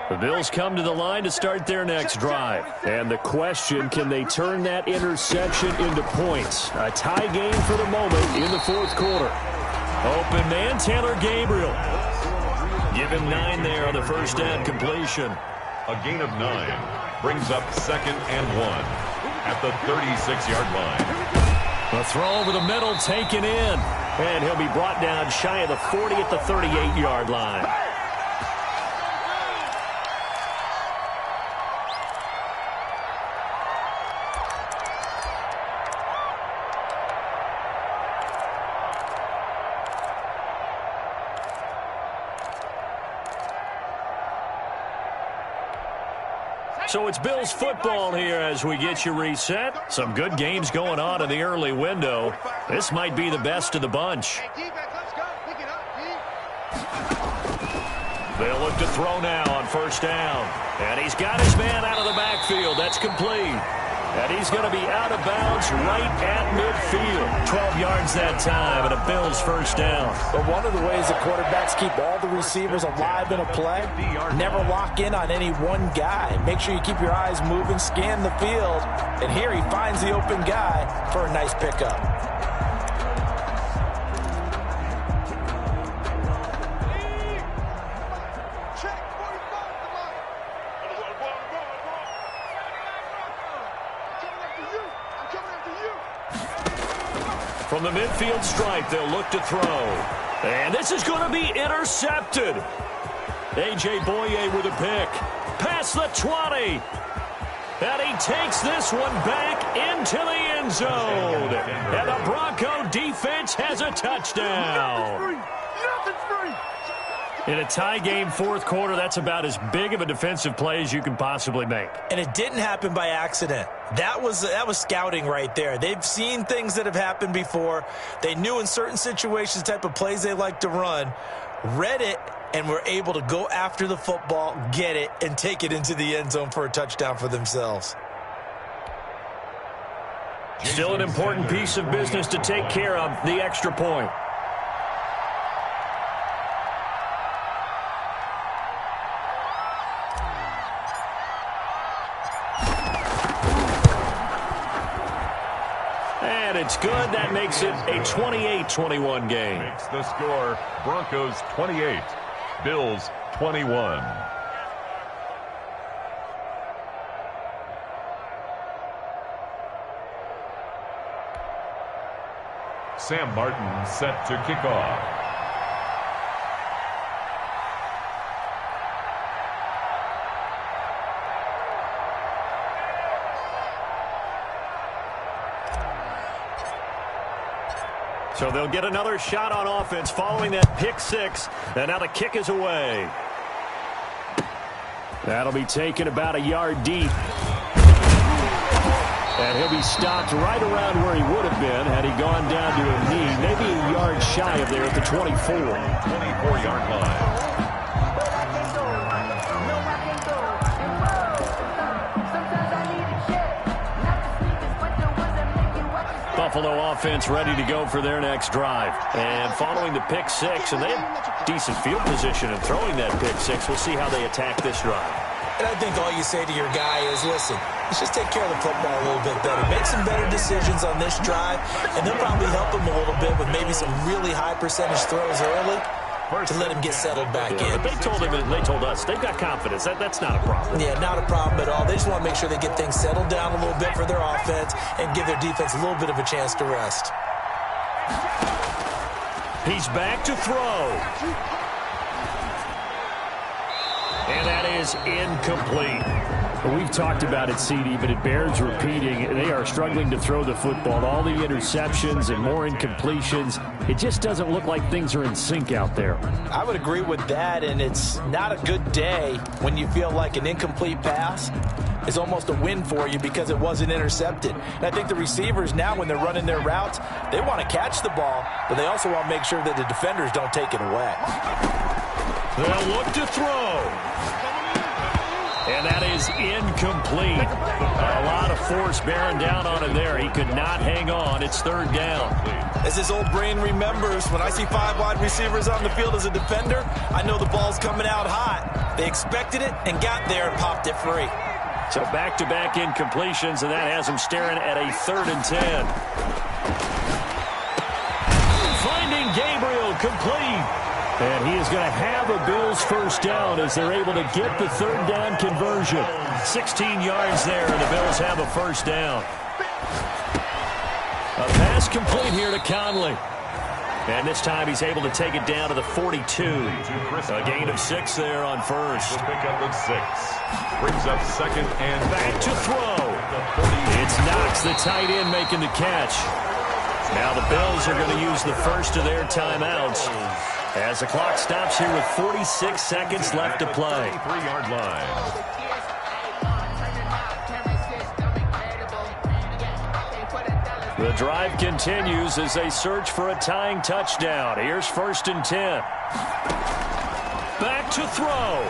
The Bills come to the line to start their next drive. And the question, can they turn that interception into points? A tie game for the moment in the 4th quarter. Open man, Taylor Gabriel. Give him 9 there on the 1st down completion. A gain of 9 brings up 2nd and 1 at the 36-yard line. A throw over the middle taken in. And he'll be brought down shy of the 40 at the 38-yard line. So it's Bills football here as we get you reset. Some good games going on in the early window. This might be the best of the bunch. They'll look to throw now on 1st down. And he's got his man out of the backfield. That's complete. And he's going to be out of bounds right at midfield. 12 yards that time and a Bills 1st down. But one of the ways that quarterbacks keep all the receivers alive in a play, never lock in on any one guy. Make sure you keep your eyes moving, scan the field. And here he finds the open guy for a nice pickup. From the midfield stripe, they'll look to throw. And this is going to be intercepted. A.J. Boye with a pick. Past the 20. And he takes this one back into the end zone. And the Bronco defense has a touchdown. Nothing's free. In a tie game 4th quarter, that's about as big of a defensive play as you can possibly make. And it didn't happen by accident. That was scouting right there. They've seen things that have happened before. They knew in certain situations the type of plays they like to run, read it, and were able to go after the football, get it, and take it into the end zone for a touchdown for themselves. Still an important piece of business to take care of, the extra point. And it's good. That makes it a 28-21 game. Makes the score Broncos 28, Bills 21. Sam Martin set to kick off. So they'll get another shot on offense following that pick six. And now the kick is away. That'll be taken about a yard deep. And he'll be stopped right around where he would have been had he gone down to a knee. Maybe a yard shy of there at the 24. 24-yard line. Buffalo offense ready to go for their next drive. And following the pick six, and they have decent field position in throwing that pick six. We'll see how they attack this drive. And I think all you say to your guy is, listen, let's just take care of the football a little bit better. Make some better decisions on this drive, and they'll probably help him a little bit with maybe some really high percentage throws early to let him get settled back in. But they told him and they told us they've got confidence. That's not a problem. Yeah, not a problem at all. They just want to make sure they get things settled down a little bit for their offense and give their defense a little bit of a chance to rest. He's back to throw. And that is incomplete. We've talked about it, CD, but it bears repeating. They are struggling to throw the football. All the interceptions and more incompletions. It just doesn't look like things are in sync out there. I would agree with that, and it's not a good day when you feel like an incomplete pass is almost a win for you because it wasn't intercepted. And I think the receivers now, when they're running their routes, they want to catch the ball, but they also want to make sure that the defenders don't take it away. They'll look to throw. And that is incomplete. A lot of force bearing down on him there. He could not hang on. It's third down. As his old brain remembers, when I see 5 wide receivers on the field as a defender, I know the ball's coming out hot. They expected it and got there and popped it free. So back-to-back incompletions, and that has him staring at a 3rd and 10. Finding Gabriel complete. And he is going to have a Bills first down as they're able to get the 3rd down conversion. 16 yards there, and the Bills have a first down. A pass complete here to Conley. And this time he's able to take it down to the 42. A gain of 6 there on first. The pickup of 6. Brings up 2nd and back to throw. It's Knox, the tight end, making the catch. Now the Bills are going to use the first of their timeouts as the clock stops here with 46 seconds left to play. 3-yard line. The drive continues as they search for a tying touchdown. Here's 1st and 10. Back to throw.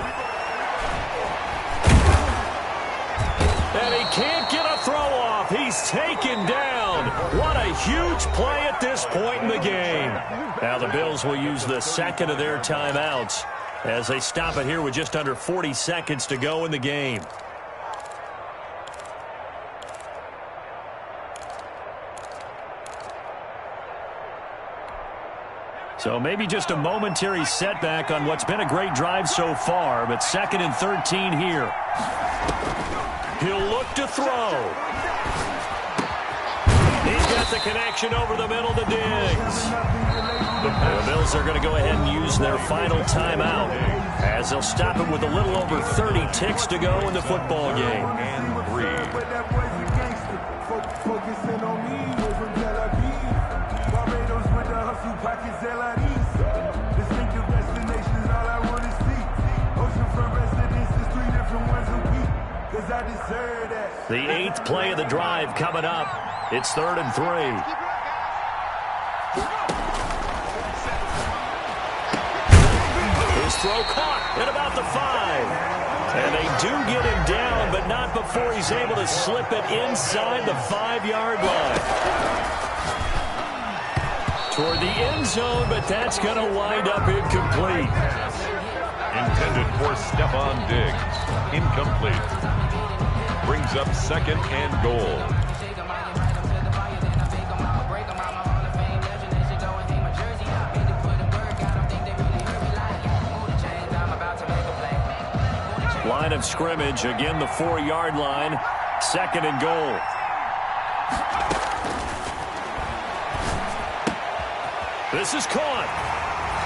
And he can't get a throw off. He's taken down. What a huge play at this point in the game. Now the Bills will use the 2nd of their timeouts as they stop it here with just under 40 seconds to go in the game. So maybe just a momentary setback on what's been a great drive so far, but 2nd and 13 here. He'll look to throw. He's got the connection over the middle to Diggs. The Bills are going to go ahead and use their final timeout as they'll stop him with a little over 30 ticks to go in the football game. And 3. The 8th play of the drive coming up. It's 3rd and 3. His throw caught at about the 5. And they do get him down, but not before he's able to slip it inside the 5-yard line. Toward the end zone, but that's going to wind up incomplete. Intended for Stephon Diggs. Incomplete. Brings up 2nd and goal. Line of scrimmage, again the 4-yard line, 2nd and goal. This is caught.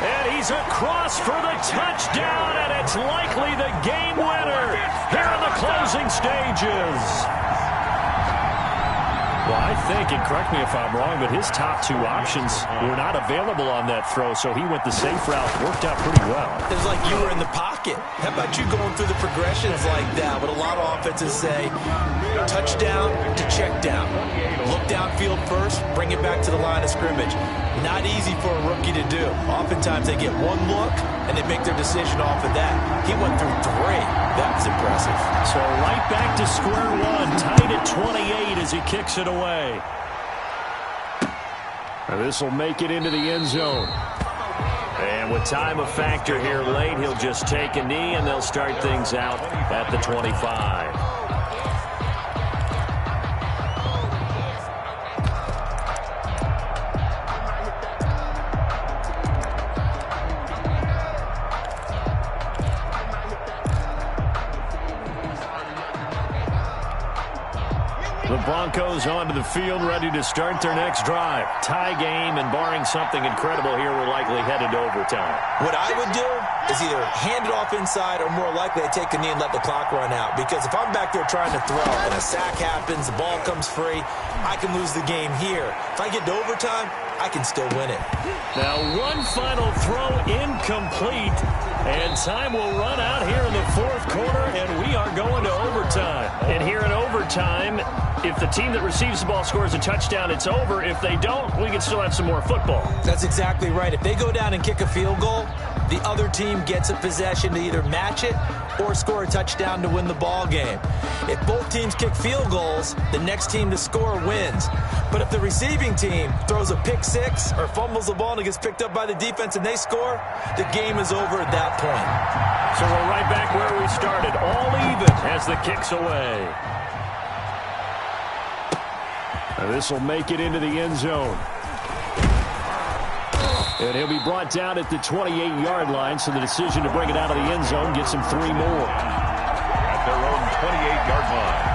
And he's across for the touchdown, and it's likely the game winner here in the closing stages. Well, I think, and correct me if I'm wrong, but his top two options were not available on that throw, so he went the safe route. Worked out pretty well. It was like you were in the pocket. How about you going through the progressions like that? What a lot of offenses say, touchdown to check down. Look downfield first, bring it back to the line of scrimmage. Not easy for a rookie to do. Oftentimes they get one look, and they make their decision off of that. He went through 3. That was impressive. So right back to square one, tied at 28 as he kicks it away. This will make it into the end zone. And with time a factor here late, he'll just take a knee, and they'll start things out at the 25. The Broncos onto the field, ready to start their next drive. Tie game, and barring something incredible here, we're likely headed to overtime. What I would do is either hand it off inside, or more likely I take a knee and let the clock run out. Because if I'm back there trying to throw and a sack happens, the ball comes free, I can lose the game here. If I get to overtime, I can still win it. Now one final throw, incomplete. And time will run out here in the fourth quarter, and we are going to overtime. And here in overtime, if the team that receives the ball scores a touchdown, it's over. If they don't, we can still have some more football. That's exactly right. If they go down and kick a field goal, the other team gets a possession to either match it or score a touchdown to win the ball game. If both teams kick field goals, the next team to score wins. But if the receiving team throws a pick six or fumbles the ball and it gets picked up by the defense and they score, the game is over at that point. So we're right back where we started, all even as the kick's away. This will make it into the end zone. And he'll be brought down at the 28-yard line, so the decision to bring it out of the end zone gets him 3 more. At their own 28-yard line.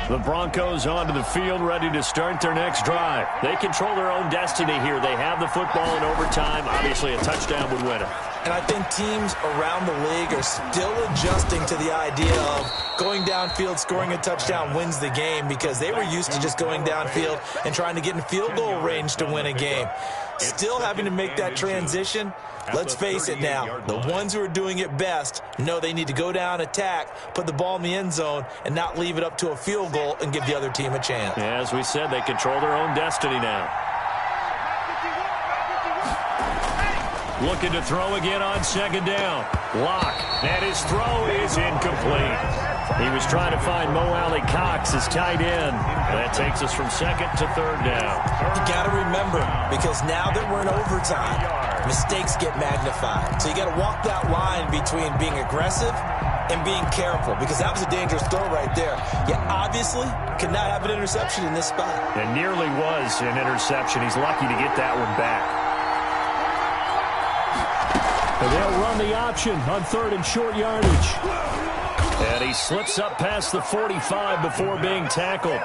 The Broncos onto the field, ready to start their next drive. They control their own destiny here. They have the football in overtime. Obviously, a touchdown would win it. And I think teams around the league are still adjusting to the idea of going downfield, scoring a touchdown wins the game, because they were used to just going downfield and trying to get in field goal range to win a game. Still having to make that transition. Let's face it now, the ones who are doing it best know they need to go down, attack, put the ball in the end zone, and not leave it up to a field goal and give the other team a chance. As we said, they control their own destiny now. Looking to throw again on second down. Lock, and his throw is incomplete. He was trying to find Mo Alley Cox, his tight end. That takes us from second to third down. You got to remember, because now that we're in overtime, mistakes get magnified. So you got to walk that line between being aggressive and being careful, because that was a dangerous throw right there. You obviously cannot have an interception in this spot. It nearly was an interception. He's lucky to get that one back. And they'll run the option on third and short yardage. And he slips up past the 45 before being tackled.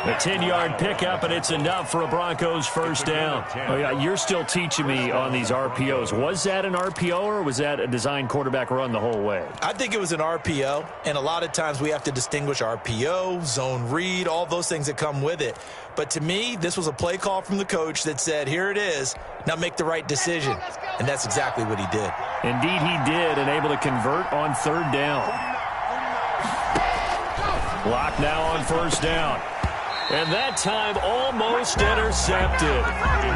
A 10-yard pickup, and it's enough for a Broncos first down. Oh, yeah, you're still teaching me on these RPOs. Was that an RPO, or was that a designed quarterback run the whole way? I think it was an RPO, and a lot of times we have to distinguish RPO, zone read, all those things that come with it. But to me, this was a play call from the coach that said, here it is, now make the right decision. And that's exactly what he did. Indeed he did, and able to convert on third down. Lock now on first down. And that time almost intercepted.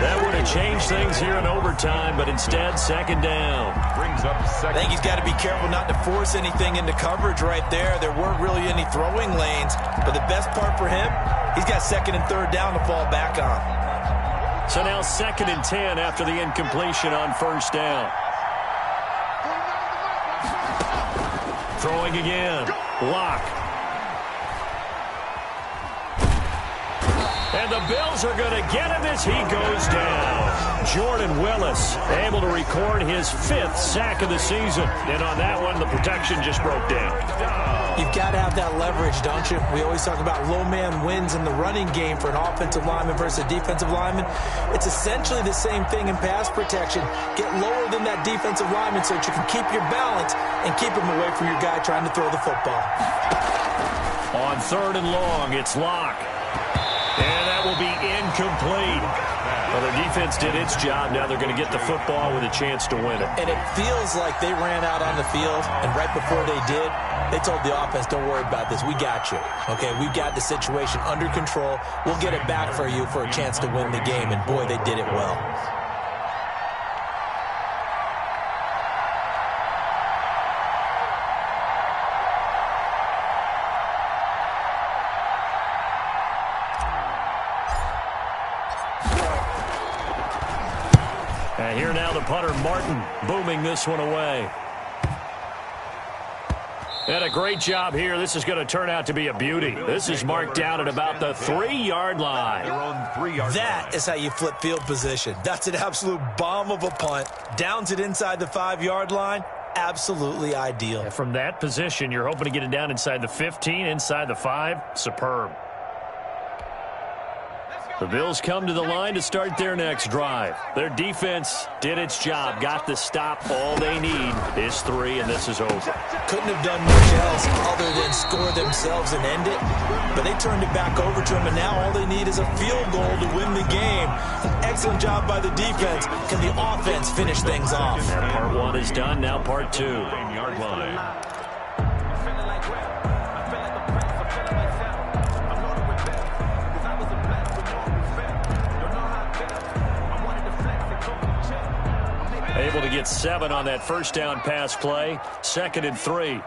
That would have changed things here in overtime, but instead second down. Brings up second. I think he's got to be careful not to force anything into coverage right there. There weren't really any throwing lanes, but the best part for him, he's got second and third down to fall back on. So now second and 10 after the incompletion on first down. Throwing again. Lock. And the Bills are going to get him as he goes down. Jordan Willis able to record his 5th sack of the season. And on that one, the protection just broke down. You've got to have that leverage, don't you? We always talk about low man wins in the running game for an offensive lineman versus a defensive lineman. It's essentially the same thing in pass protection. Get lower than that defensive lineman so that you can keep your balance and keep him away from your guy trying to throw the football. On 3rd and long, it's Locke. And that will be incomplete. Well, their defense did its job. Now they're going to get the football with a chance to win it. And it feels like they ran out on the field, and right before they did, they told the offense, don't worry about this. We got you. Okay, we've got the situation under control. We'll get it back for you for a chance to win the game. And, boy, they did it well. And here now the punter, Martin, booming this one away. And a great job here. This is going to turn out to be a beauty. This is marked down at about the 3-yard line. That is how you flip field position. That's an absolute bomb of a punt. Downs it inside the 5-yard line. Absolutely ideal. And from that position, you're hoping to get it down inside the 15, inside the 5. Superb. The Bills come to the line to start their next drive. Their defense did its job, got the stop. All they need is 3, and this is over. Couldn't have done much else other than score themselves and end it, but they turned it back over to them, and now all they need is a field goal to win the game. An excellent job by the defense. Can the offense finish things off? And part 1 is done, now part 2. 9-yard line. Able to get 7 on that first down pass play. 2nd and 3.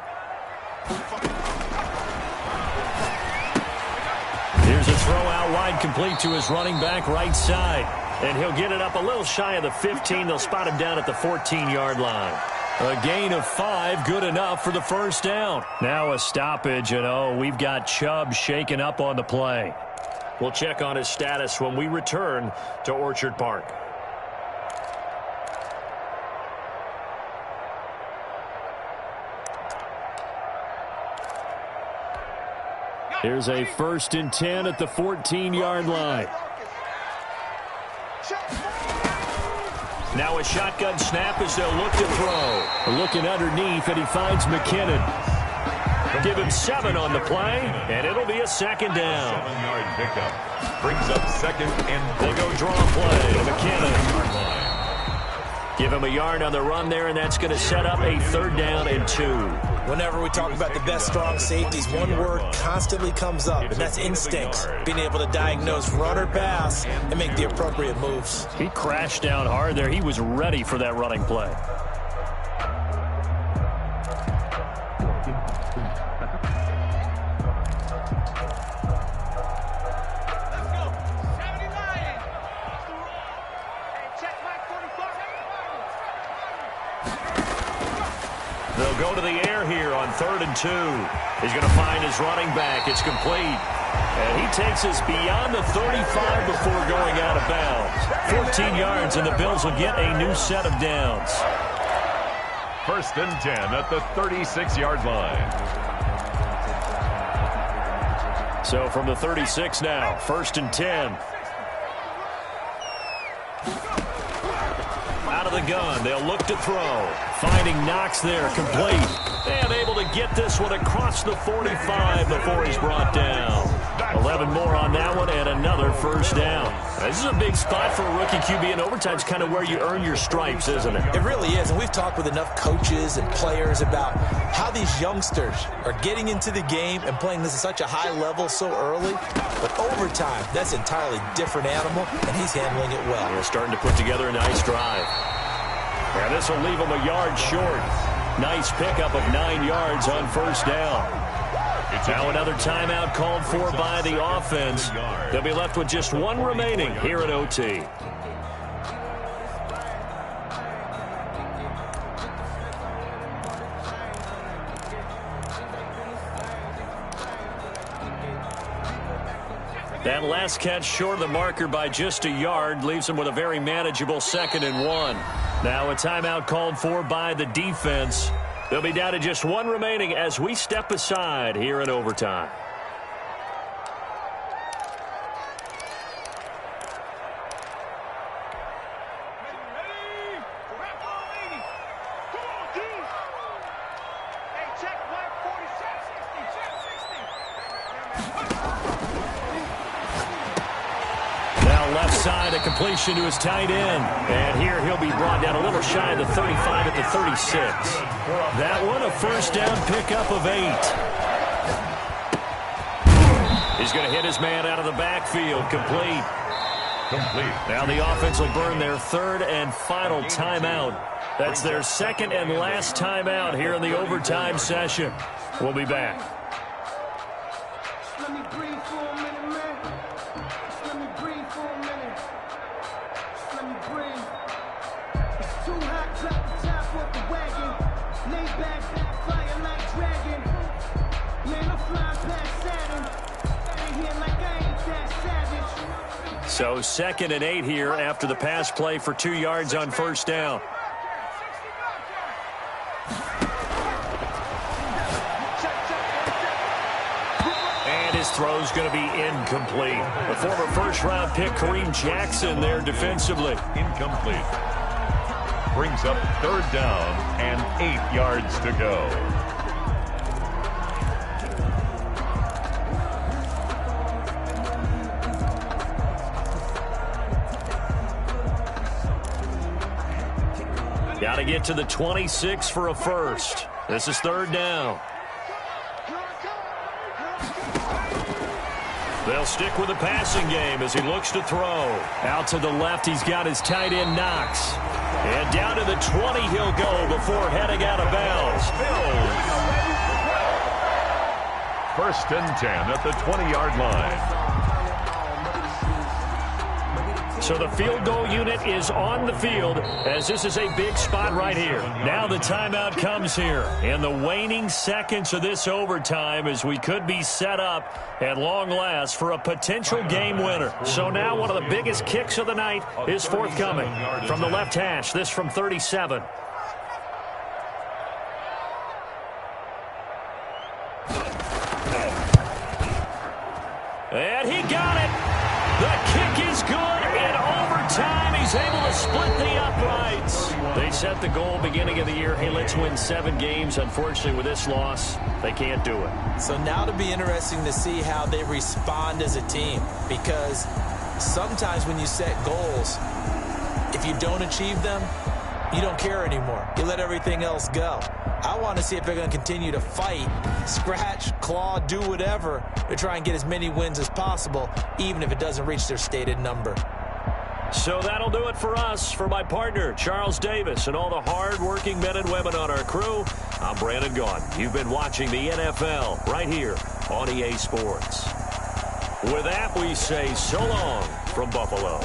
Here's a throw out wide, complete to his running back right side. And he'll get it up a little shy of the 15. They'll spot him down at the 14-yard line. A gain of 5, good enough for the first down. Now a stoppage, and we've got Chubb shaken up on the play. We'll check on his status when we return to Orchard Park. Here's a 1st and 10 at the 14-yard line. Now a shotgun snap as they'll look to throw. Looking underneath, and he finds McKinnon. Give him 7 on the play, and it'll be a 2nd down. 7-yard pickup. Brings up 2nd and They go draw play. McKinnon. Give him a yard on the run there, and that's going to set up a 3rd down and 2. Whenever we talk about the best strong safeties, one word constantly comes up, and that's instincts. Being able to diagnose run or pass and make the appropriate moves. He crashed down hard there. He was ready for that running play. They'll go to the air here on 3rd and 2. He's going to find his running back. It's complete. And he takes us beyond the 35 before going out of bounds. 14 yards, and the Bills will get a new set of downs. 1st and 10 at the 36-yard line. So from the 36 now, 1st and 10. Out of the gun, they'll look to throw. Finding Knox there, complete. And able to get this one across the 45 before he's brought down. 11 more on that one, and another 1st down. This is a big spot for a rookie QB, and overtime's kind of where you earn your stripes, isn't it? It really is, and we've talked with enough coaches and players about how these youngsters are getting into the game and playing this at such a high level so early. But overtime, that's an entirely different animal, and he's handling it well. They're starting to put together a nice drive. And this will leave him a yard short. Nice pickup of 9 yards on 1st down. Now another timeout called for by the offense. They'll be left with just 1 remaining here at OT. That last catch short of the marker by just a yard leaves them with a very manageable 2nd and 1. Now a timeout called for by the defense. They'll be down to just 1 remaining as we step aside here in overtime. Left side, a completion to his tight end. And here he'll be brought down a little shy of the 35 at the 36. That one, a first down pickup of 8. He's going to hit his man out of the backfield. Complete. Now the offense will burn their 3rd and final timeout. That's their 2nd and last timeout here in the overtime session. We'll be back. Let me breathe for a minute, man. Let me breathe for a minute. Let me breathe. It's too hot, drop the top off the wagon. Lay back, fire like dragon. Man, I'm flying past Saturn. Out of here like I ain't that savage. So 2nd and 8 here after the pass play for 2 yards on first down. His throw's going to be incomplete. The former first-round pick, Kareem Jackson, there defensively. Incomplete. Brings up 3rd down and 8 yards to go. Got to get to the 26 for a first. This is 3rd down. They'll stick with the passing game as he looks to throw. Out to the left, he's got his tight end, Knox. And down to the 20 he'll go before heading out of bounds. 1st and 10 at the 20-yard line. So the field goal unit is on the field as this is a big spot right here. Now the timeout comes here in the waning seconds of this overtime as we could be set up at long last for a potential game winner. So now one of the biggest kicks of the night is forthcoming from the left hash. This from 37. And he got it. The kick is good. Time he's able to split the uprights. They set the goal beginning of the year. Hey, let's win 7 games. Unfortunately, with this loss, they can't do it. So now to be interesting to see how they respond as a team, because sometimes when you set goals, if you don't achieve them, you don't care anymore. You let everything else go. I want to see if they're going to continue to fight, scratch, claw, do whatever to try and get as many wins as possible, even if it doesn't reach their stated number. So that'll do it for us. For my partner, Charles Davis, and all the hard-working men and women on our crew, I'm Brandon Gaudin. You've been watching the NFL right here on EA Sports. With that, we say so long from Buffalo.